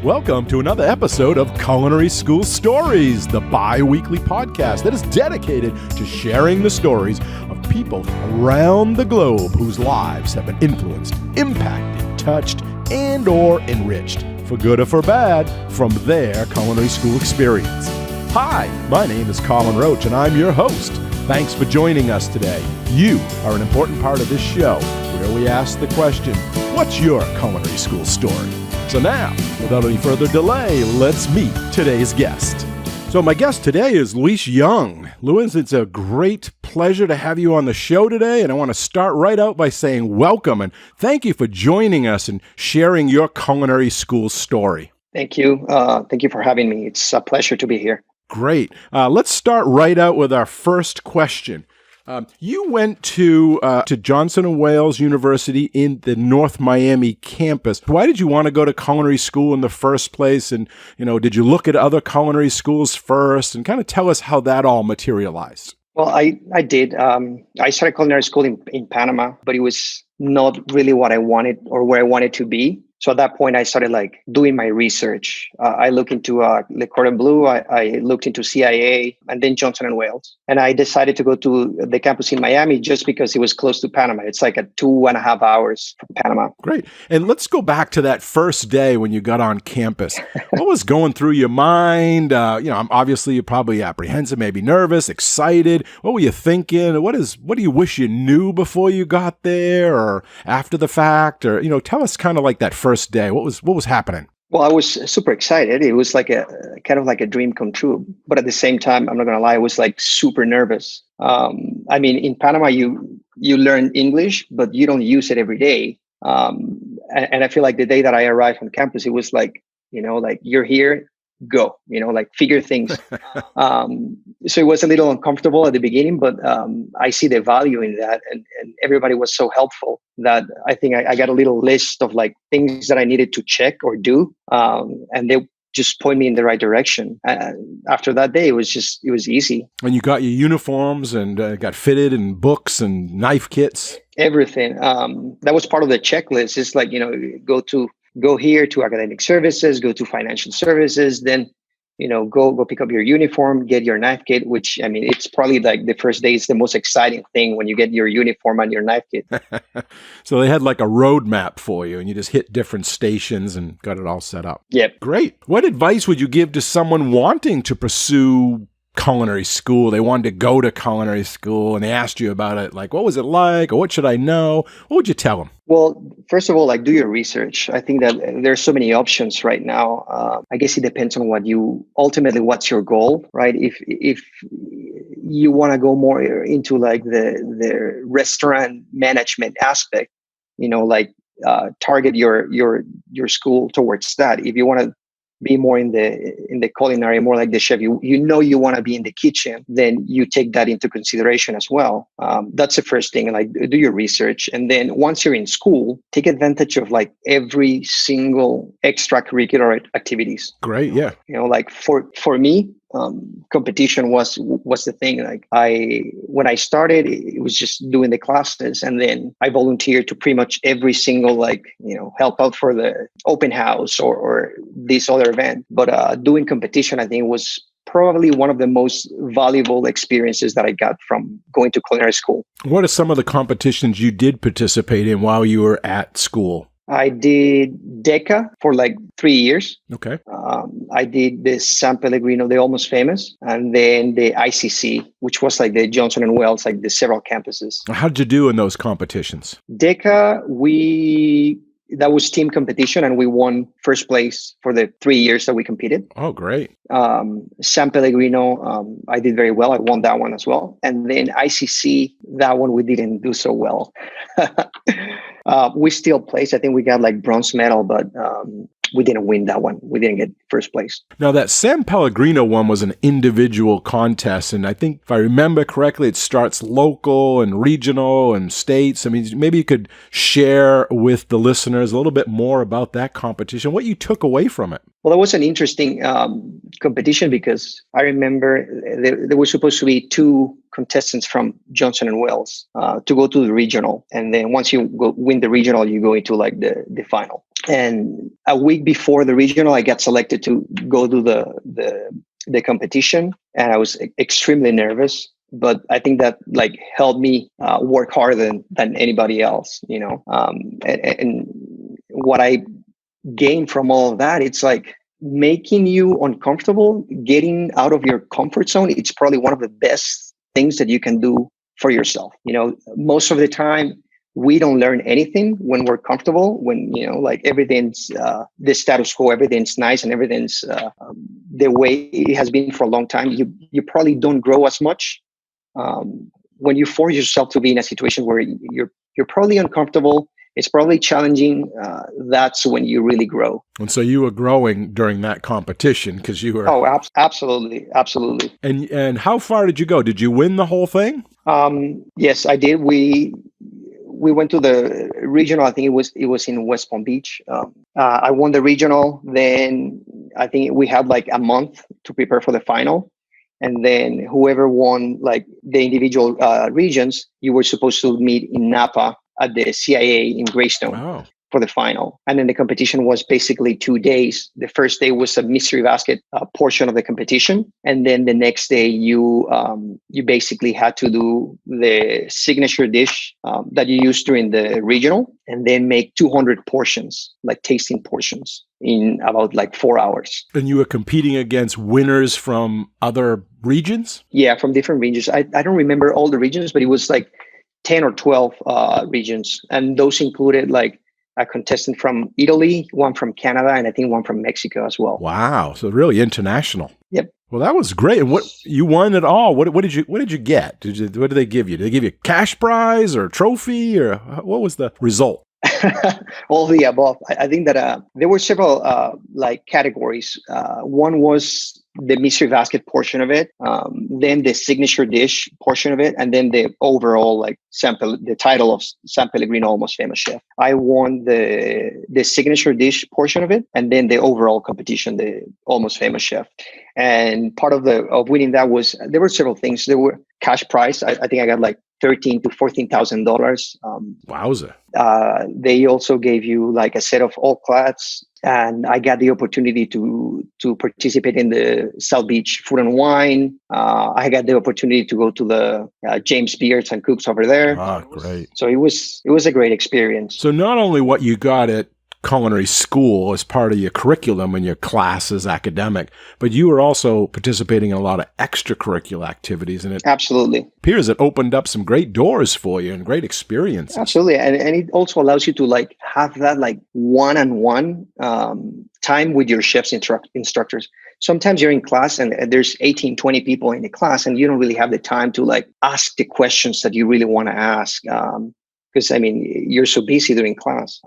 Welcome to another episode of Culinary School Stories, the bi-weekly podcast that is dedicated to sharing the stories of people around the globe whose lives have been influenced, impacted, touched, and or enriched, for good or for bad, from their culinary school experience. Hi, my name is Colin Roach, and I'm your host. Thanks for joining us today. You are an important part of this show, where we ask the question, what's your culinary school story? So now, without any further delay, let's meet today's guest. So my guest today is Luis Young. Luis, it's a great pleasure to have you on the show today, and I want to start right out by saying welcome and thank you for joining us and sharing your culinary school story. Thank you. Thank you for having me. It's a pleasure to be here. Great. Let's start right out with our first question. You went to Johnson & Wales University in the North Miami campus. Why did you want to go to culinary school in the first place? And, did you look at other culinary schools first? And kind of tell us how that all materialized. Well, I did. I started culinary school in Panama, but it was not really what I wanted or where I wanted to be. So at that point, I started doing my research. I looked into Le Cordon Bleu, I looked into CIA, and then Johnson & Wales. And I decided to go to the campus in Miami just because it was close to Panama. It's like 2.5 hours from Panama. Great. And let's go back to that first day when you got on campus. What was going through your mind? Obviously you're probably apprehensive, maybe nervous, excited. What were you thinking? What do you wish you knew before you got there or after the fact? Or, tell us kind of like that first day. What was happening? Well, I was super excited. It was like a dream come true. But at the same time, I'm not going to lie, I was super nervous. In Panama, you learn English, but you don't use it every day. And I feel like the day that I arrived on campus, it was you're here, go, figure things. So it was a little uncomfortable at the beginning, but I see the value in that. And everybody was so helpful that I think I got a little list of things that I needed to check or do. And they just point me in the right direction. After that day, it was easy. And you got your uniforms and got fitted and books and knife kits? Everything. That was part of the checklist. It's go here to academic services, go to financial services, then, go pick up your uniform, get your knife kit, which, it's probably the first day is the most exciting thing when you get your uniform and your knife kit. So they had a roadmap for you and you just hit different stations and got it all set up. Yep. Great. What advice would you give to someone wanting to pursue culinary school? They wanted to go to culinary school and they asked you about it. What was it like? Or what should I know? What would you tell them? Well, first of all, do your research. I think that there's so many options right now. I guess it depends on what's your goal, right? If you want to go more into the restaurant management aspect, target your school towards that. If you want to be more in the culinary, more like the chef, you want to be in the kitchen, then you take that into consideration as well. That's the first thing, do your research. And then once you're in school, take advantage of every single extracurricular activities. Great, yeah. For me, competition was the thing. When I started, it was just doing the classes, and then I volunteered to pretty much every single help out for the open house or this other event. But doing competition, I think, was probably one of the most valuable experiences that I got from going to culinary school. What are some of the competitions you did participate in while you were at school? I did DECA for 3 years. Okay. I did the San Pellegrino, the Almost Famous, and then the ICC, which was the Johnson & Wales, the several campuses. How did you do in those competitions? DECA, that was team competition, and we won first place for the 3 years that we competed. Oh, great. San Pellegrino, I did very well. I won that one as well. And then ICC, that one we didn't do so well. We still placed. I think we got bronze medal, but we didn't win that one. We didn't get first place. Now, that San Pellegrino one was an individual contest, and I think, if I remember correctly, it starts local and regional and states. Maybe you could share with the listeners a little bit more about that competition, what you took away from it. Well, it was an interesting competition because I remember there were supposed to be 2 contestants from Johnson & Wales to go to the regional. And then once you win the regional, you go into the final. And a week before the regional, I got selected to go to the competition, and I was extremely nervous. But I think that like helped me work harder than anybody else, you know. And what I gained from all of that, it's like making you uncomfortable, getting out of your comfort zone. It's probably one of the best things that you can do for yourself. You know, most of the time we don't learn anything when we're comfortable, when, you know, like everything's the status quo, everything's nice and everything's the way it has been for a long time. You probably don't grow as much. When you force yourself to be in a situation where you're probably uncomfortable, it's probably challenging, that's when you really grow. And so you were growing during that competition because you were... Oh, absolutely. Absolutely. And how far did you go? Did you win the whole thing? Yes, I did. We went to the regional. I think it was in West Palm Beach. I won the regional. Then I think we had like a month to prepare for the final. And then whoever won like the individual regions, you were supposed to meet in Napa at the CIA in Greystone for the final. And then the competition was basically 2 days. The first day was a mystery basket portion of the competition. And then the next day you basically had to do the signature dish that you used during the regional, and then make 200 portions, like tasting portions, in about like 4 hours. And you were competing against winners from other regions? Yeah, from different regions. I don't remember all the regions, but it was like 10 or 12 regions. And those included like a contestant from Italy, one from Canada, and I think one from Mexico as well. Wow. So really international. Yep. Well, that was great. And what you won it all. What did you get? What did they give you? Did they give you a cash prize or a trophy, or what was the result? All the above. I think that there were several like categories. One was the mystery basket portion of it, then the signature dish portion of it, and then the overall like the title of San Pellegrino Almost Famous Chef. I won the signature dish portion of it, and then the overall competition, the Almost Famous Chef. And part of winning that was, there were several things. There were cash prize. I think I got like $13,000 to $14,000. Wowza. They also gave you like a set of all clads, and I got the opportunity to participate in the South Beach Food and Wine. I got the opportunity to go to the James Beards and Cooks over there. Ah, great. So it was a great experience. So not only what you got at culinary school as part of your curriculum and your classes academic, but you were also participating in a lot of extracurricular activities, and it absolutely appears it opened up some great doors for you and great experiences. Absolutely. And it also allows you to like have that like one-on-one time with your chefs instructors. Sometimes you're in class and there's 18, 20 people in the class, and you don't really have the time to like ask the questions that you really want to ask. Because I mean, you're so busy during class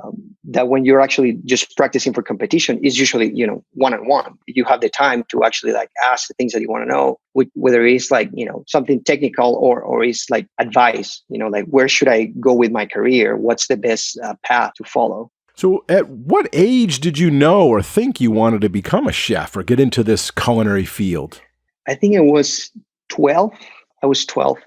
that when you're actually just practicing for competition, is usually, you know, one-on-one. You have the time to actually like ask the things that you want to know, whether it's like, you know, something technical or it's like advice, you know, like where should I go with my career? What's the best path to follow? So at what age did you know or think you wanted to become a chef or get into this culinary field? I think it was 12. I was 12.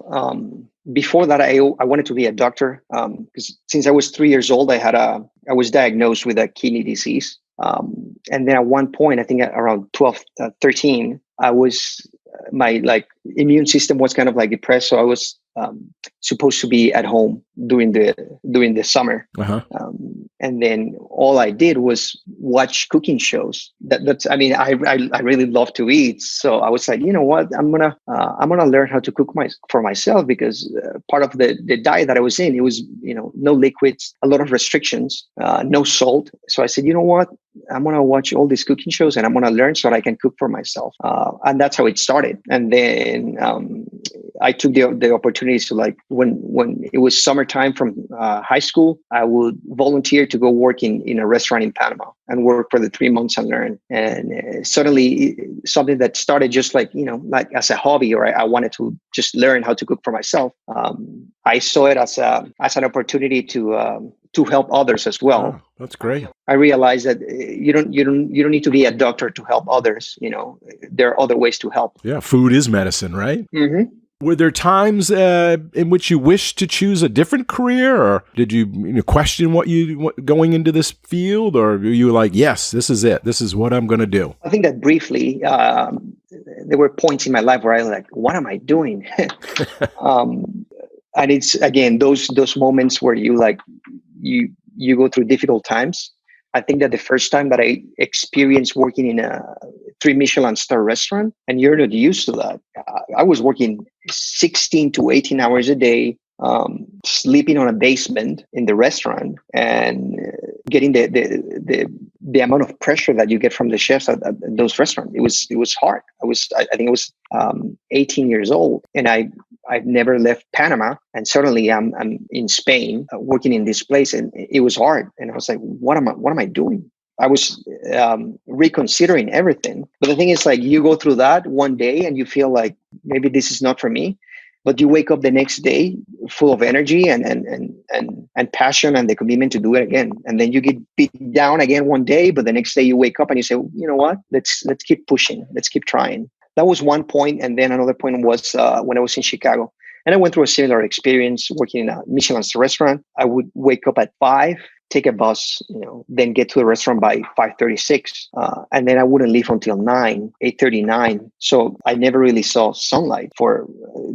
Before that, I wanted to be a doctor because since I was 3 years old, I was diagnosed with a kidney disease. And then at one point, I think around 12, 13, my like immune system was kind of like depressed. So I was supposed to be at home during the summer. Uh-huh. And then all I did was watch cooking shows. That's I mean, I really love to eat. So I was like, you know what, I'm gonna learn how to cook for myself, because part of the diet that I was in, it was, you know, no liquids, a lot of restrictions, no salt. So I said, you know what, I'm gonna watch all these cooking shows and I'm gonna learn so that I can cook for myself. And that's how it started. And then I took the opportunities to, like, when it was summertime from high school, I would volunteer to go work in a restaurant in Panama and work for the 3 months and learn. And suddenly something that started just like, you know, like as a hobby, or I wanted to just learn how to cook for myself. I saw it as an opportunity to help others as well. Oh, that's great. I realized that you don't need to be a doctor to help others. You know, there are other ways to help. Yeah, food is medicine, right? Mm-hmm. Were there times in which you wished to choose a different career, or did you question going into this field, or were you like, yes, this is it, this is what I'm going to do? I think that briefly, there were points in my life where I was like, what am I doing? And it's, again, those moments where you go through difficult times. I think that the first time that I experienced working in a 3 Michelin star restaurant, and you're not used to that. I was working 16 to 18 hours a day, sleeping on a basement in the restaurant, and getting the amount of pressure that you get from the chefs at those restaurants. It was hard. I think it was 18 years old, and I've never left Panama, and suddenly I'm in Spain working in this place, and it was hard. And I was like, what am I doing? I was reconsidering everything. But the thing is, like, you go through that one day and you feel like maybe this is not for me, but you wake up the next day full of energy and passion and the commitment to do it again. And then you get beat down again one day, but the next day you wake up and you say, you know what? Let's keep pushing. Let's keep trying. That was one point. And then another point was when I was in Chicago. And I went through a similar experience working in a Michelin restaurant. I would wake up at 5, take a bus, then get to the restaurant by 5:36. And then I wouldn't leave until 8:39. So I never really saw sunlight for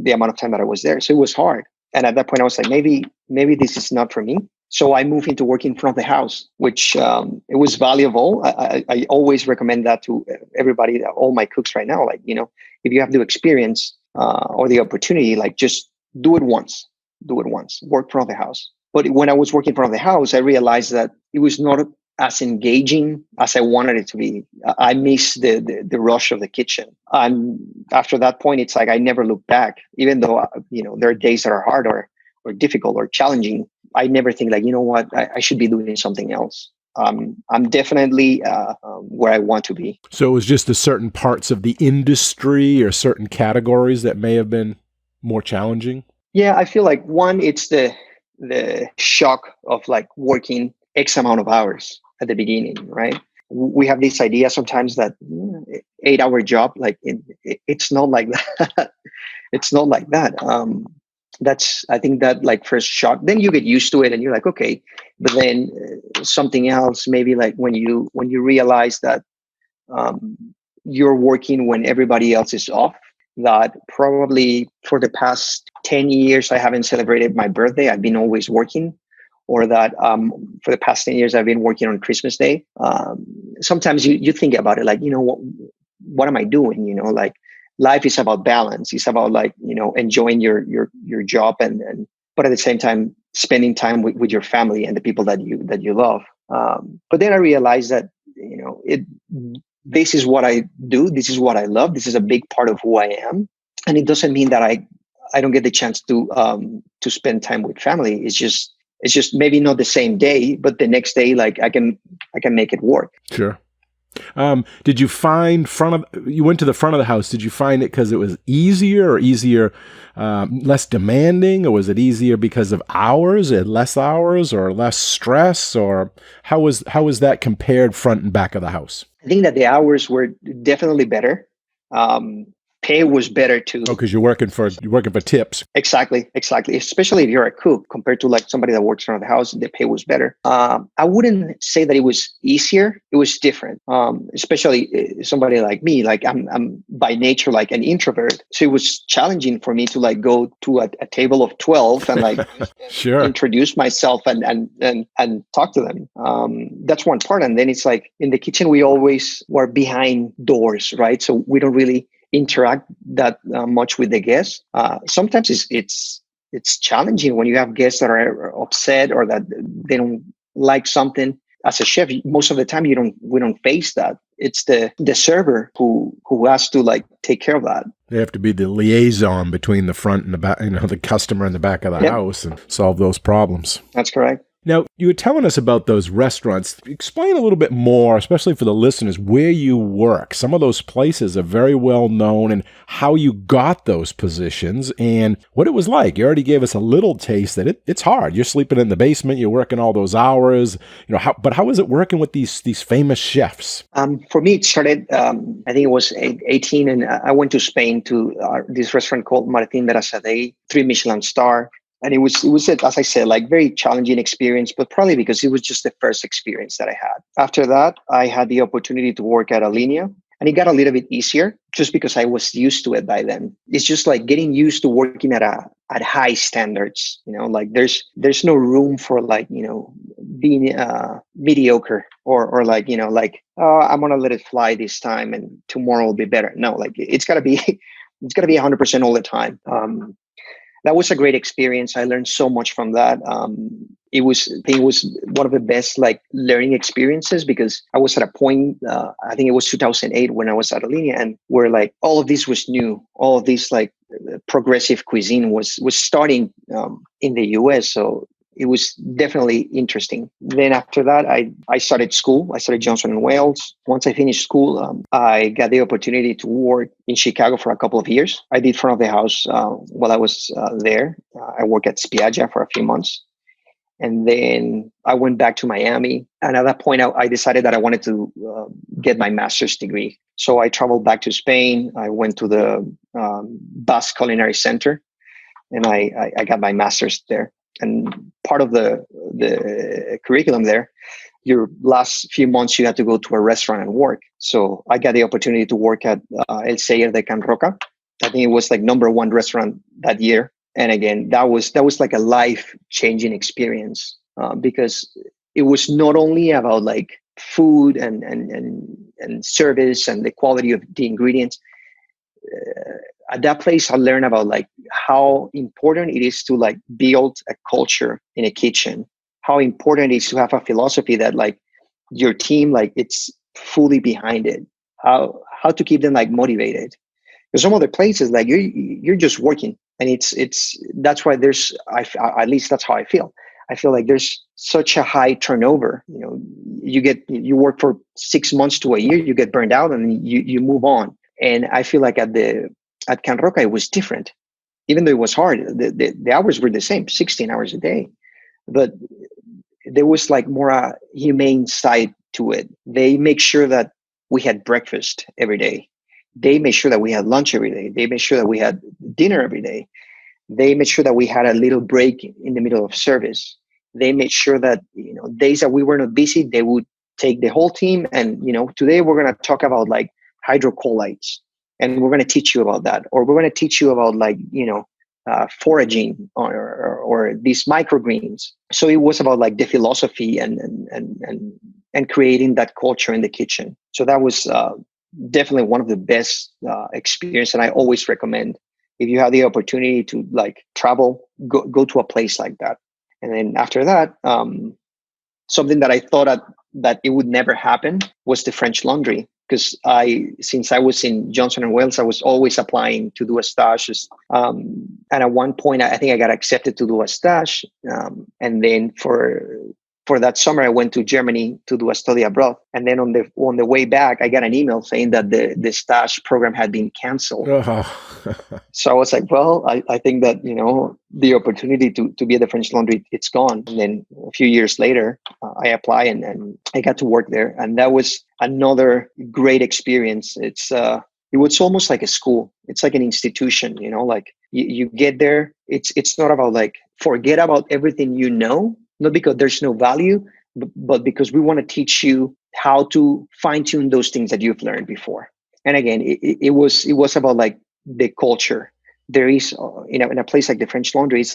the amount of time that I was there. So it was hard. And at that point, I was like, maybe this is not for me. So I moved into working in front of the house, which it was valuable. I always recommend that to everybody, all my cooks right now. Like, if you have the experience or the opportunity, like, just do it once, work in front of the house. But when I was working in front of the house, I realized that it was not as engaging as I wanted it to be. I missed the rush of the kitchen. And after that point, it's like I never look back, even though, there are days that are hard or difficult or challenging. I never think like, you know what, I should be doing something else. I'm definitely where I want to be. So it was just the certain parts of the industry or certain categories that may have been more challenging? Yeah, I feel like one, it's the shock of like working X amount of hours at the beginning, right? We have this idea sometimes that 8-hour job, like it's not like that. It's not like that. I think that like first shock, then you get used to it and you're like, okay, but then something else, maybe like when you realize that you're working when everybody else is off, that probably for the past 10 years, I haven't celebrated my birthday. I've been always working, or that for the past 10 years, I've been working on Christmas Day. Sometimes you think about it, like, what am I doing? Like, life is about balance. It's about like, enjoying your job but at the same time, spending time with your family and the people that you love. But then I realized that, this is what I do. This is what I love. This is a big part of who I am. And it doesn't mean that I don't get the chance to spend time with family. It's just maybe not the same day, but the next day, like I can make it work. Sure. Did you find you went to the front of the house? Did you find it because it was easier, less demanding, or was it easier because of hours, less hours, or less stress, or how was that compared front and back of the house? I think that the hours were definitely better. Pay was better too. Oh, because you're working for tips. Exactly. Especially if you're a cook compared to like somebody that works around the house, the pay was better. I wouldn't say that it was easier. It was different. Especially somebody like me, like I'm by nature like an introvert. So it was challenging for me to like go to a table of 12 and like sure. introduce myself and talk to them. That's one part. And then it's like in the kitchen, we always were behind doors, right? So we don't really interact that much with the guests. Sometimes it's challenging when you have guests that are upset or that they don't like something. As a chef, most of the time we don't face that. It's the server who has to like take care of that. They have to be the liaison between the front and the back, the customer in the back of the house, and solve those problems. That's correct. Now, you were telling us about those restaurants. Explain a little bit more, especially for the listeners, where you work. Some of those places are very well known, and how you got those positions and what it was like. You already gave us a little taste that it's hard. You're sleeping in the basement. You're working all those hours. But how is it working with these famous chefs? For me, it started, I think it was 18, and I went to Spain to this restaurant called Martín Berasategui, 3 Michelin star. And it was, as I said, like very challenging experience, but probably because it was just the first experience that I had. After that, I had the opportunity to work at Alinea, and it got a little bit easier just because I was used to it by then. It's just like getting used to working at high standards. Like there's no room for being mediocre or I'm gonna let it fly this time and tomorrow will be better. No, like it's gotta be 100% all the time. That was a great experience. I learned so much from that. It was one of the best learning experiences because I was at a point, I think it was 2008 when I was at Alinea, and where all of this was new. All of this progressive cuisine was starting in the US. So it was definitely interesting. Then after that, I started school. I started Johnson & Wales. Once I finished school, I got the opportunity to work in Chicago for a couple of years. I did front of the house while I was there. I worked at Spiaggia for a few months. And then I went back to Miami. And at that point, I decided that I wanted to get my master's degree. So I traveled back to Spain. I went to the Basque Culinary Center, and I got my master's there. And part of the curriculum there, your last few months, you had to go to a restaurant and work. So I got the opportunity to work at El Celler de Can Roca. I think it was #1 restaurant that year. And again, that was like a life-changing experience because it was not only about food and service and the quality of the ingredients. At that place, I learned about how important it is to build a culture in a kitchen. How important it is to have a philosophy that your team it's fully behind it. How to keep them motivated. There's some other places you're just working, and that's why there's at least that's how I feel. I feel like there's such a high turnover. You work for 6 months to a year, you get burned out, and you move on. And I feel like at Can Roca, it was different. Even though it was hard, the hours were the same, 16 hours a day. But there was more a humane side to it. They make sure that we had breakfast every day. They made sure that we had lunch every day. They made sure that we had dinner every day. They made sure that we had a little break in the middle of service. They made sure that, days that we were not busy, they would take the whole team. And, today we're going to talk about hydrocolloids. And we're going to teach you about that. Or we're going to teach you about foraging or these microgreens. So it was about the philosophy and creating that culture in the kitchen. So that was definitely one of the best experience. And I always recommend, if you have the opportunity to travel, go to a place like that. And then after that, something that I thought that it would never happen was the French Laundry. Because since I was in Johnson & Wales, I was always applying to do a stage. And at one point, I think I got accepted to do a stage. And then for that summer, I went to Germany to do a study abroad. And then on the way back, I got an email saying that the stage program had been canceled. So I was like, well, I think that, the opportunity to be at the French Laundry, it's gone. And then a few years later, I applied and I got to work there. And that was another great experience. It was almost like a school. It's like an institution, you get there. It's not about forget about everything not because there's no value, but because we want to teach you how to fine tune those things that you've learned before. And again, it was about the culture. There is, in a place like the French Laundry, it's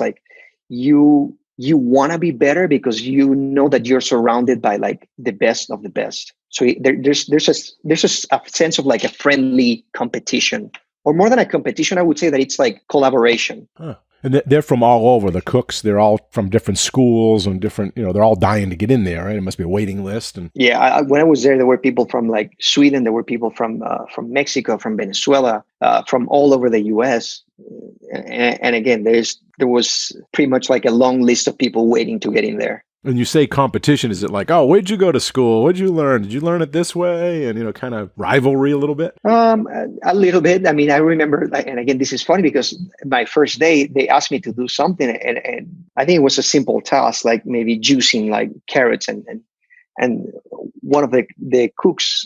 you want to be better because that you're surrounded by the best of the best. So there's a sense of a friendly competition, or more than a competition. I would say that it's collaboration. Huh. And they're from all over. The cooks, they're all from different schools and different, they're all dying to get in there, right? It must be a waiting list. And yeah, when I was there were people from Sweden. There were people from Mexico, from Venezuela, from all over the US. And again, there was pretty much a long list of people waiting to get in there. When you say competition, is it like, oh, where'd you go to school? What'd you learn? Did you learn it this way? And, kind of rivalry a little bit? A little bit. I mean, I remember, and again, this is funny because my first day, they asked me to do something, and I think it was a simple task, like maybe juicing like carrots, and one of the cooks,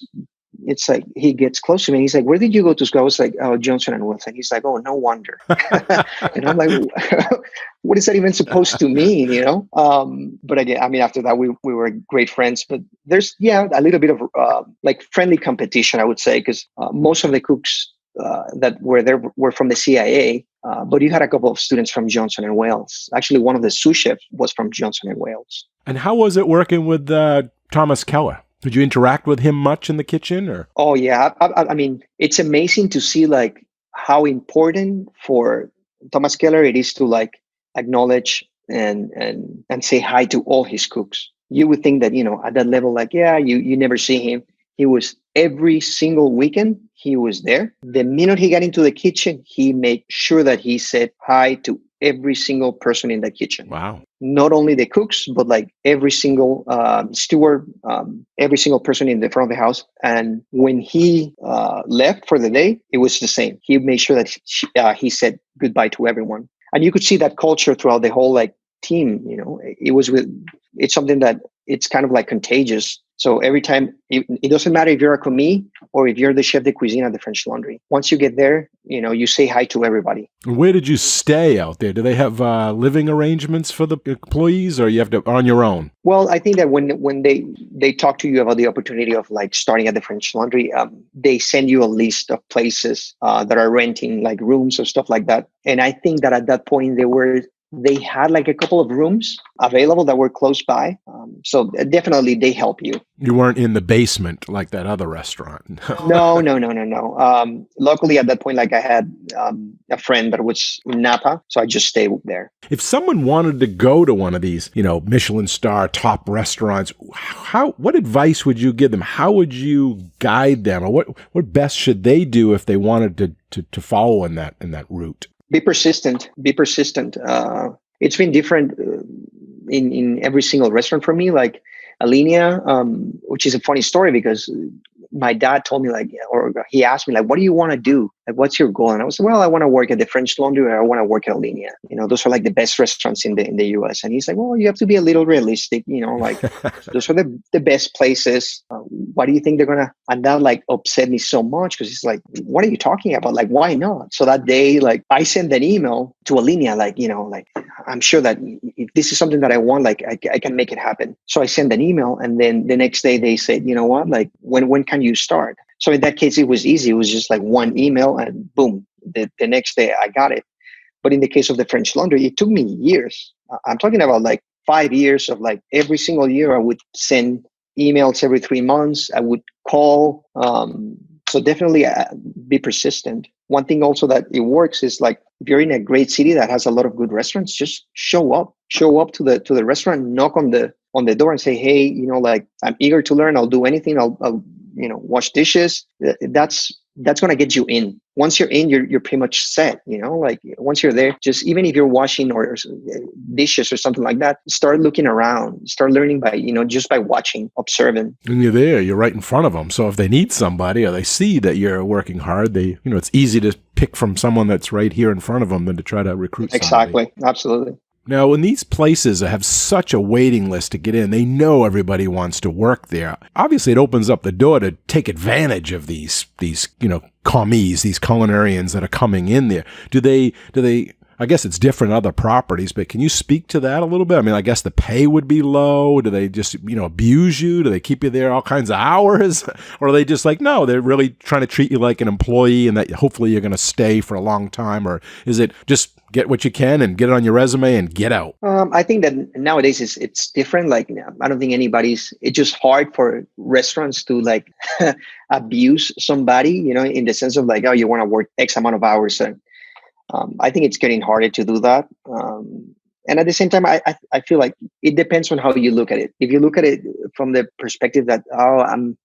it's like he gets close to me and he's like, where did you go to school? I was like, oh, Johnson and Wales. And he's like, oh, no wonder. And I'm like, what is that even supposed to mean? But again, I mean, after that, we were great friends. But there's a little bit of like friendly competition, I would say, because most of the cooks that were there were from the CIA. But you had a couple of students from Johnson and Wales. Actually, one of the sous chefs was from Johnson and Wales. And how was it working with Thomas Keller? Did you interact with him much in the kitchen, or? Oh yeah, I mean, it's amazing to see like how important for Thomas Keller it is to like acknowledge and say hi to all his cooks. You would think that at that level, like you never see him. He was every single weekend. He was there. The minute he got into the kitchen, he made sure that he said hi to every single person in the kitchen. Wow. Not only the cooks, but like every single steward, every single person in the front of the house. And when he left for the day, it was the same. He made sure that he said goodbye to everyone. And you could see that culture throughout the whole like team. It's something that it's kind of like contagious. So every time, it doesn't matter if you're a commis or if you're the chef de cuisine at the French Laundry. Once you get there, you say hi to everybody. Where did you stay out there? Do they have living arrangements for the employees, or you have to on your own? Well, I think that when they talk to you about the opportunity of like starting at the French Laundry, they send you a list of places that are renting like rooms or stuff like that. And I think that at that point they had like a couple of rooms available that were close by. So definitely they help you. You weren't in the basement like that other restaurant. No. Luckily at that point, like I had a friend that was in Napa. So I just stayed there. If someone wanted to go to one of these, Michelin star top restaurants, what advice would you give them? How would you guide them? Or what best should they do if they wanted to follow in that route? Be persistent. It's been different in every single restaurant for me. Like Alinea, which is a funny story because my dad told me or he asked me what do you want to do? Like, what's your goal? And I was like, well, I want to work at the French Laundry or I want to work at Alinea. Those are like the best restaurants in the US. And he's like, well, you have to be a little realistic, those are the best places. What do you think they're going to, and that like upset me so much because he's like, what are you talking about? Like, why not? So that day, I sent an email to Alinea, I'm sure that if this is something that I want, I can make it happen. So I sent an email and then the next day they said, you know what, when can you start? So in that case, it was easy. It was just like one email and boom, the next day I got it. But in the case of the French Laundry, it took me years. I'm talking about 5 years of every single year I would send emails every 3 months. I would call. So definitely be persistent. One thing also that it works is if you're in a great city that has a lot of good restaurants, just show up to the restaurant, knock on the door and say, hey, I'm eager to learn. I'll do anything. I'll wash dishes. That's going to get you in. Once you're in, you're pretty much set, once you're there, just even if you're washing or dishes or something like that, start looking around, start learning by, just by watching, observing. And you're there, you're right in front of them. So if they need somebody or they see that you're working hard, it's easy to pick from someone that's right here in front of them than to try to recruit somebody. Exactly. Absolutely. Now, when these places have such a waiting list to get in, they know everybody wants to work there. Obviously, it opens up the door to take advantage of these commis, these culinarians that are coming in there. Do they? I guess it's different other properties, but can you speak to that a little bit? I mean, I guess the pay would be low. Do they just, abuse you? Do they keep you there all kinds of hours? Or are they just no, they're really trying to treat you like an employee and that hopefully you're going to stay for a long time? Or is it just get what you can and get it on your resume and get out? I think that nowadays it's different. I don't think it's just hard for restaurants to abuse somebody, in the sense of oh, you want to work X amount of hours. And I think it's getting harder to do that. And at the same time, I feel like it depends on how you look at it. If you look at it from the perspective that, I'm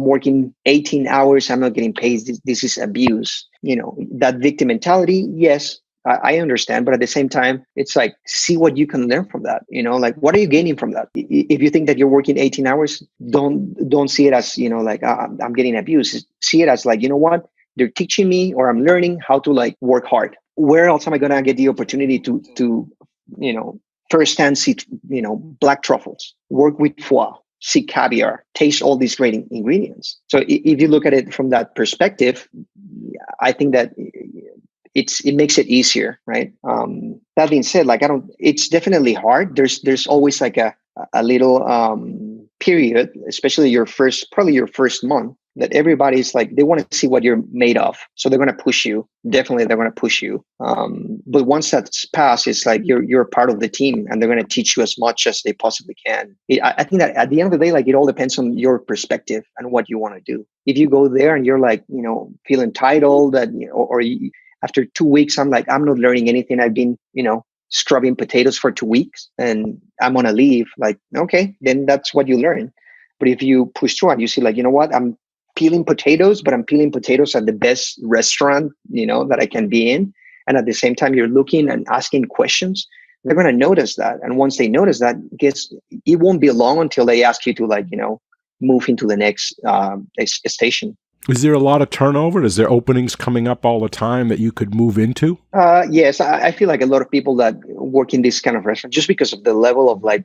working 18 hours, I'm not getting paid. This is abuse. That victim mentality, yes. I understand, but at the same time, it's like, see what you can learn from that. Like, what are you gaining from that? If you think that you're working 18 hours, don't see it as, like, I'm getting abused. See it as like, you know what? They're teaching me, or I'm learning how to like work hard. Where else am I going to get the opportunity to firsthand see, black truffles, work with foie, see caviar, taste all these great ingredients. So if you look at it from that perspective, I think that it makes it easier, right? That being said, like, it's definitely hard. There's always like a little period, especially probably your first month, that everybody's like, they want to see what you're made of. So they're going to push you. Definitely, they're going to push you. But once that's passed, it's like you're a part of the team, and they're going to teach you as much as they possibly can. I think that at the end of the day, like, it all depends on your perspective and what you want to do. If you go there and you're like, feel entitled, that, after 2 weeks, I'm like, I'm not learning anything. I've been, scrubbing potatoes for 2 weeks and I'm on a leave. Like, okay, then that's what you learn. But if you push through and you see, like, you know what, I'm peeling potatoes, but I'm peeling potatoes at the best restaurant, that I can be in. And at the same time, you're looking and asking questions, they're going to notice that. And once they notice that, it won't be long until they ask you to, like, move into the next station. Is there a lot of turnover? Is there openings coming up all the time that you could move into? Yes, I feel like a lot of people that work in this kind of restaurant, just because of the level of like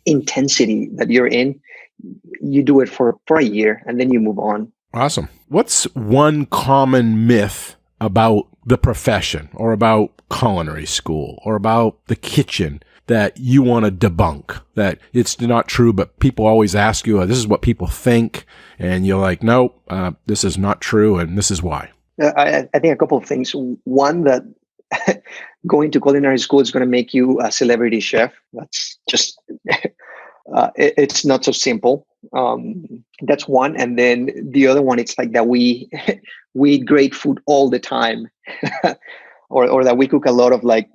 intensity that you're in, you do it for a year and then you move on. Awesome. What's one common myth about the profession, or about culinary school, or about the kitchen that you want to debunk, that it's not true, but people always ask you, this is what people think, and you're like, no, this is not true, and this is why? I think a couple of things. One, that going to culinary school is going to make you a celebrity chef. That's just, it's not so simple. That's one. And then the other one, it's like that we eat great food all the time. Or that we cook a lot of like,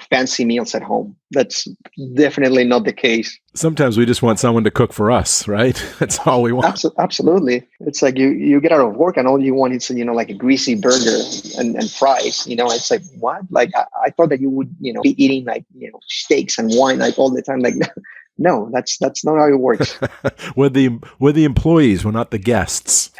fancy meals at home. That's definitely not the case. Sometimes we just want someone to cook for us, right? That's all we want. Absolutely. It's like you get out of work and all you want is, like a greasy burger and fries. It's like, what? Like, I thought that you would, be eating like, steaks and wine like all the time. Like, no, that's not how it works. We're the employees. We're not the guests.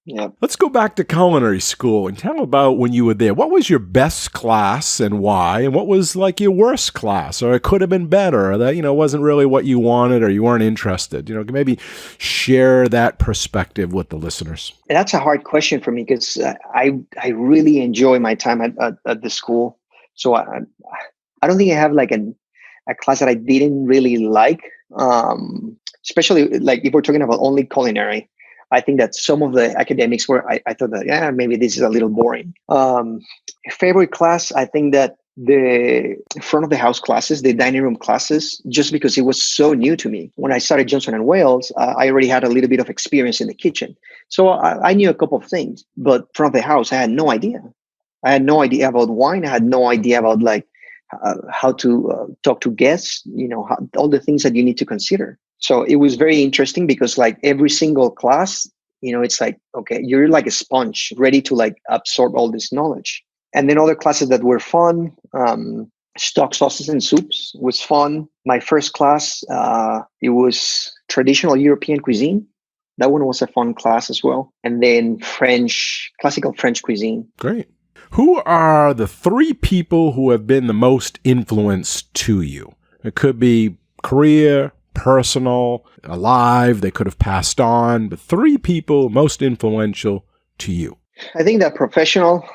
Yeah. Let's go back to culinary school and tell about when you were there. What was your best class and why? And what was like your worst class, or it could have been better, or that, wasn't really what you wanted, or you weren't interested? Maybe share that perspective with the listeners. That's a hard question for me, because I really enjoy my time at the school. So I don't think I have like a class that I didn't really like, especially like if we're talking about only culinary. I think that some of the academics were, I thought that, maybe this is a little boring. Favorite class, I think that the front of the house classes, the dining room classes, just because it was so new to me. When I started Johnson & Wales, I already had a little bit of experience in the kitchen. So I knew a couple of things, but front of the house, I had no idea. I had no idea about wine. I had no idea about like how to talk to guests, all the things that you need to consider. So it was very interesting, because like every single class, it's like, okay, you're like a sponge ready to like absorb all this knowledge. And then other classes that were fun, stock, sauces and soups was fun. My first class, it was traditional European cuisine. That one was a fun class as well. And then classical French cuisine. Great. Who are the 3 people who have been the most influence to you? It could be career, personal, alive, they could have passed on, but 3 people most influential to you. I think that professional,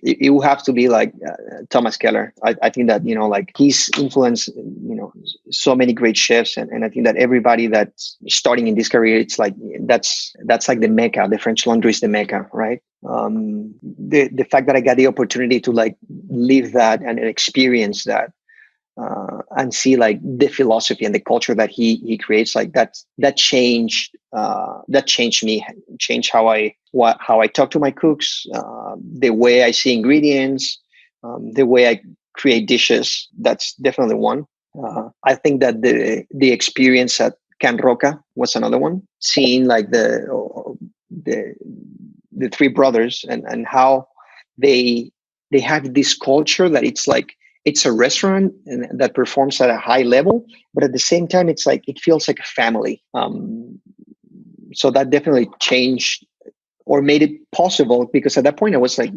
it will have to be like Thomas Keller. I think that, like he's influenced, so many great chefs. And I think that everybody that's starting in this career, it's like, that's like the Mecca. The French Laundry is the Mecca, right? The fact that I got the opportunity to like live that and experience that, and see like the philosophy and the culture that he creates, like that changed me, changed how I talk to my cooks, the way I see ingredients, the way I create dishes. That's definitely one. I think that the experience at Can Roca was another one. Seeing like the 3 brothers and how they they have this culture that it's like, it's a restaurant and that performs at a high level, but at the same time, it's like, it feels like a family. So that definitely changed or made it possible, because at that point I was like,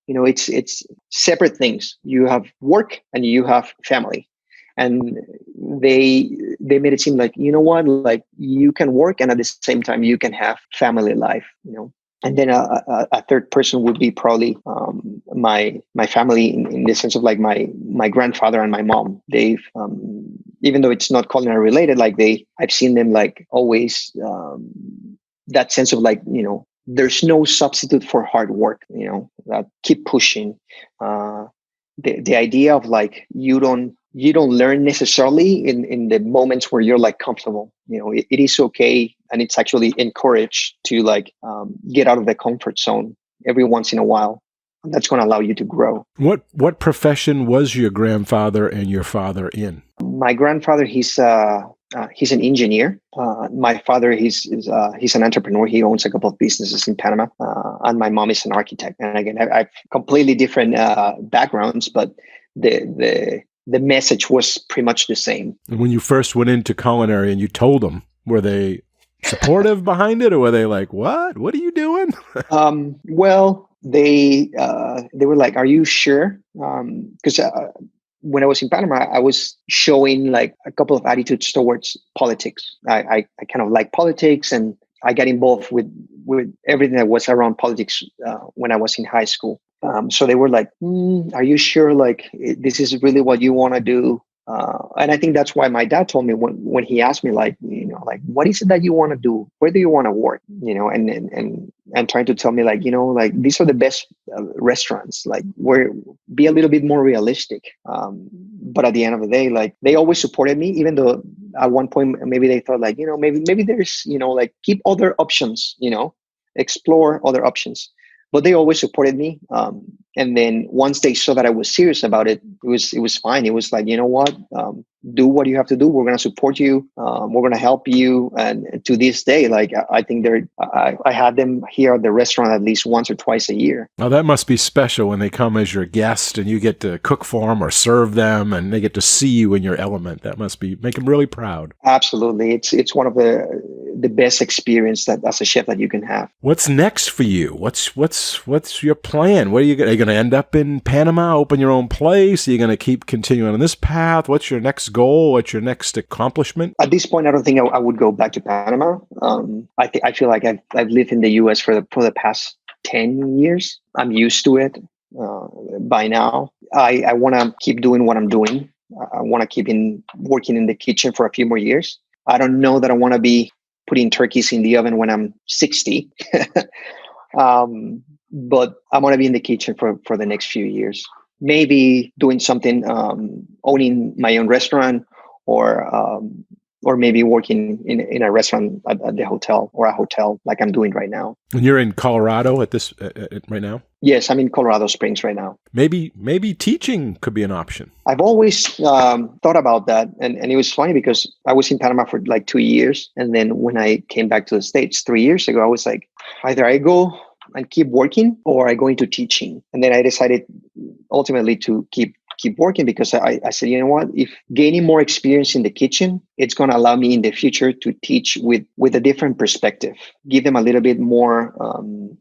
it's separate things. You have work and you have family. And they made it seem like, you know what, like you can work and at the same time you can have family life. And then a third person would be probably my family in the sense of like my grandfather and my mom. They've even though it's not culinary related, like I've seen them like always that sense of like, there's no substitute for hard work. That keep pushing. The idea of like you don't learn necessarily in the moments where you're like comfortable. It is okay, and it's actually encouraged to like get out of the comfort zone every once in a while. And that's going to allow you to grow. What profession was your grandfather and your father in? My grandfather, he's an engineer. My father, he's an entrepreneur. He owns a couple of businesses in Panama. And my mom is an architect. And again, I've completely different backgrounds, but the message was pretty much the same. And when you first went into culinary and you told them, were they supportive behind it, or were they like, "What? What are you doing?" Well, they were like, "Are you sure?" Because when I was in Panama, I was showing like a couple of attitudes towards politics. I kind of like politics, and I got involved with everything that was around politics when I was in high school. So they were like, "Are you sure? Like, this is really what you want to do?" And I think that's why my dad told me when he asked me, like, like, what is it that you want to do? Where do you want to work? And trying to tell me, like, like these are the best restaurants. Like, be a little bit more realistic. But at the end of the day, like, they always supported me, even though at one point maybe they thought, like, maybe there's, like, keep other options, explore other options. But they always supported me. And then once they saw that I was serious about it, it was fine. It was like, you know what, do what you have to do. We're going to support you. We're going to help you. And to this day, like, I think I had them here at the restaurant at least once or twice a year. Now that must be special when they come as your guest and you get to cook for them or serve them, and they get to see you in your element. That must make them really proud. Absolutely. It's one of the best experience that as a chef that you can have. What's next for you? What's your plan? Are you going to end up in Panama, open your own place? Are you going to keep continuing on this path? What's your next goal? What's your next accomplishment? At this point, I don't think I would go back to Panama. I feel like I've lived in the U.S. for the past 10 years. I'm used to it by now. I want to keep doing what I'm doing. I want to keep working in the kitchen for a few more years. I don't know that I want to be putting turkeys in the oven when I'm 60. But I'm going to be in the kitchen for the next few years. Maybe doing something, owning my own restaurant, or maybe working in a restaurant at the hotel, or a hotel like I'm doing right now. And you're in Colorado right now? Yes, I'm in Colorado Springs right now. Maybe teaching could be an option. I've always thought about that. And it was funny because I was in Panama for like 2 years. And then when I came back to the States 3 years ago, I was like, either I go and keep working or I go into teaching. And then I decided ultimately to keep working, because I said, you know what, if gaining more experience in the kitchen, it's going to allow me in the future to teach with a different perspective, give them a little bit more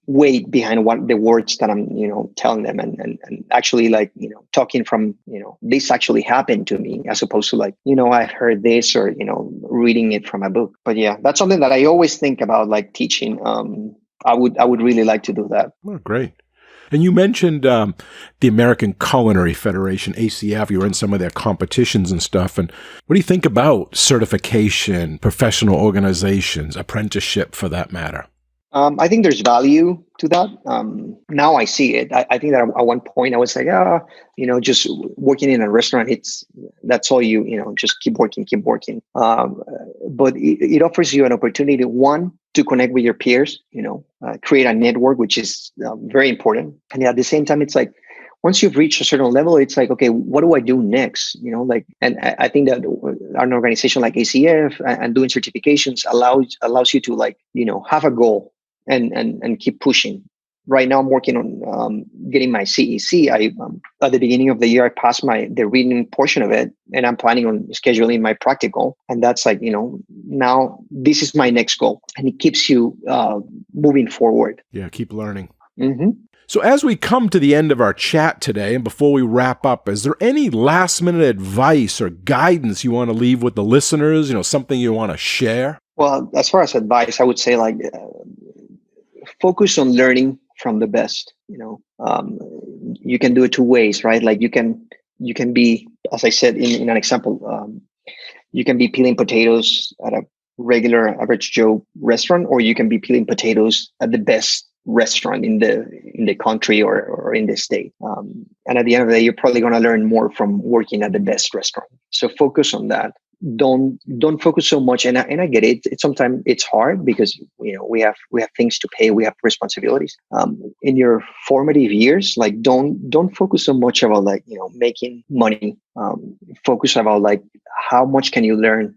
weight behind what the words that I'm, telling them, and actually, like, talking from, this actually happened to me, as opposed to like, I've heard this, or, reading it from a book. But yeah, that's something that I always think about, like teaching. I would really like to do that. Oh, great. And you mentioned the American Culinary Federation, ACF. You were in some of their competitions and stuff. And what do you think about certification, professional organizations, apprenticeship for that matter? I think there's value to that. Now I see it. I think that at one point I was like, just working in a restaurant, that's all just keep working. But it offers you an opportunity, one, to connect with your peers, create a network, which is very important. And at the same time, it's like, once you've reached a certain level, it's like, okay, what do I do next? And I think that an organization like ACF and doing certifications allows you to, like, have a goal and keep pushing. right now I'm working on getting my CEC. At the beginning of the year, I passed the reading portion of it, and I'm planning on scheduling my practical. And that's like, now this is my next goal, and it keeps you moving forward. Yeah, keep learning. Mm-hmm. So as we come to the end of our chat today, and before we wrap up, is there any last minute advice or guidance you want to leave with the listeners? Something you want to share? Well, as far as advice, I would say focus on learning from the best. You can do it two ways, right? Like you can be, as I said in an example, you can be peeling potatoes at a regular average Joe restaurant, or you can be peeling potatoes at the best restaurant in the country or in the state. And at the end of the day, you're probably going to learn more from working at the best restaurant. So focus on that. Don't focus so much. And I get it. Sometimes it's hard because we have things to pay. We have responsibilities. In your formative years, like don't focus so much about making money. Focus about how much can you learn,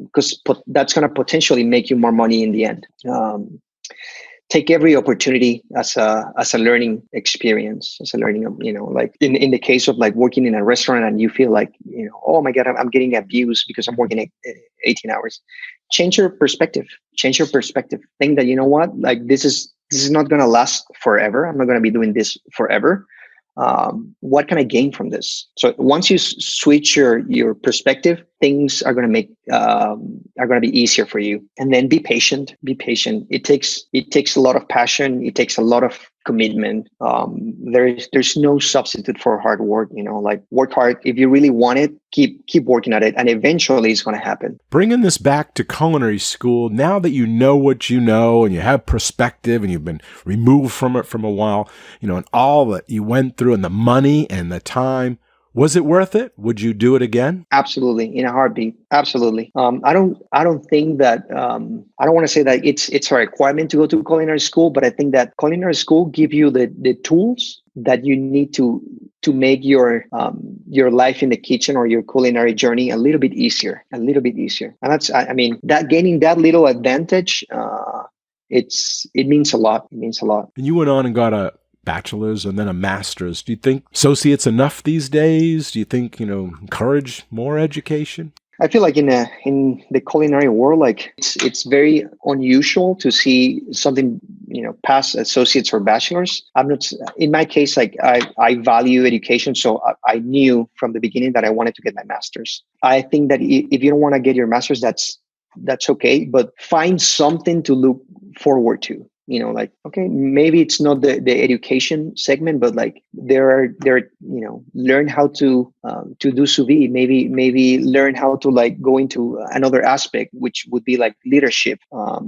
because that's going to potentially make you more money in the end. Take every opportunity as a learning experience, as a learning, in the case of working in a restaurant and you feel oh my God, I'm getting abused because I'm working 18 hours. Change your perspective. Think that, this is not going to last forever. I'm not going to be doing this forever. What can I gain from this? So once you switch your perspective, things are going to be easier for you. And then be patient. It takes a lot of passion. It takes a lot of commitment. There's no substitute for hard work. Work hard. If you really want it, keep working at it, and eventually it's going to happen. Bringing this back to culinary school, now that you know what you know and you have perspective and you've been removed from it from a while, and all that you went through and the money and the time, was it worth it? Would you do it again? Absolutely, in a heartbeat. Absolutely. I don't think that I don't want to say that it's a requirement to go to culinary school, but I think that culinary school give you the tools that you need to make your life in the kitchen or your culinary journey a little bit easier. And that's, that gaining that little advantage, it means a lot. It means a lot. And you went on and got a bachelor's and then a master's. Do you think associate's enough these days? Do you think, encourage more education? I feel like in the culinary world, it's very unusual to see something, past associates or bachelors. In my case, I value education. So I knew from the beginning that I wanted to get my master's. I think that if you don't want to get your master's, that's okay, but find something to look forward to. Okay, maybe it's not the education segment, but there are learn how to do sous vide, maybe learn how to go into another aspect, which would be leadership,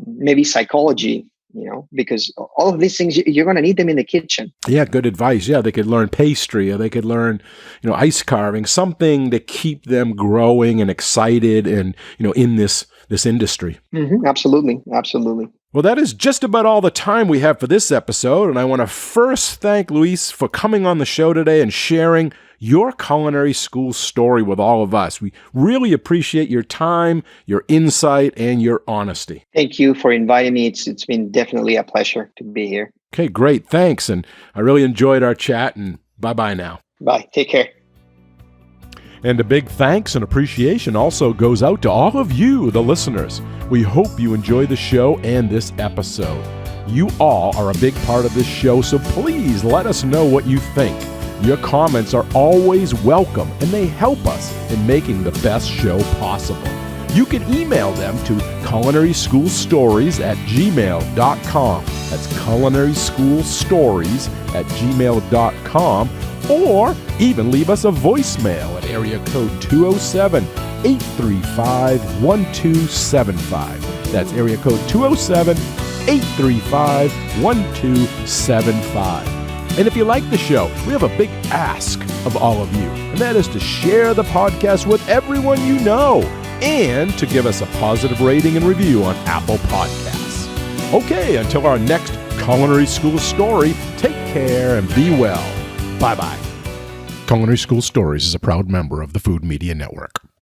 maybe psychology, because all of these things, you're going to need them in the kitchen. Yeah, good advice. Yeah, they could learn pastry, or they could learn, ice carving, something to keep them growing and excited and, in this industry. Mm-hmm, absolutely. Well, that is just about all the time we have for this episode, and I want to first thank Luis for coming on the show today and sharing your culinary school story with all of us. We really appreciate your time, your insight, and your honesty. Thank you for inviting me. It's been definitely a pleasure to be here. Okay, great. Thanks, and I really enjoyed our chat, and bye-bye now. Bye. Take care. And a big thanks and appreciation also goes out to all of you, the listeners. We hope you enjoy the show and this episode. You all are a big part of this show, so please let us know what you think. Your comments are always welcome, and they help us in making the best show possible. You can email them to culinaryschoolstories@gmail.com. That's culinaryschoolstories@gmail.com. Or even leave us a voicemail at area code 207-835-1275. That's area code 207-835-1275. And if you like the show, we have a big ask of all of you, and that is to share the podcast with everyone you know and to give us a positive rating and review on Apple Podcasts. Okay, until our next Culinary School story, take care and be well. Bye-bye. Culinary School Stories is a proud member of the Food Media Network.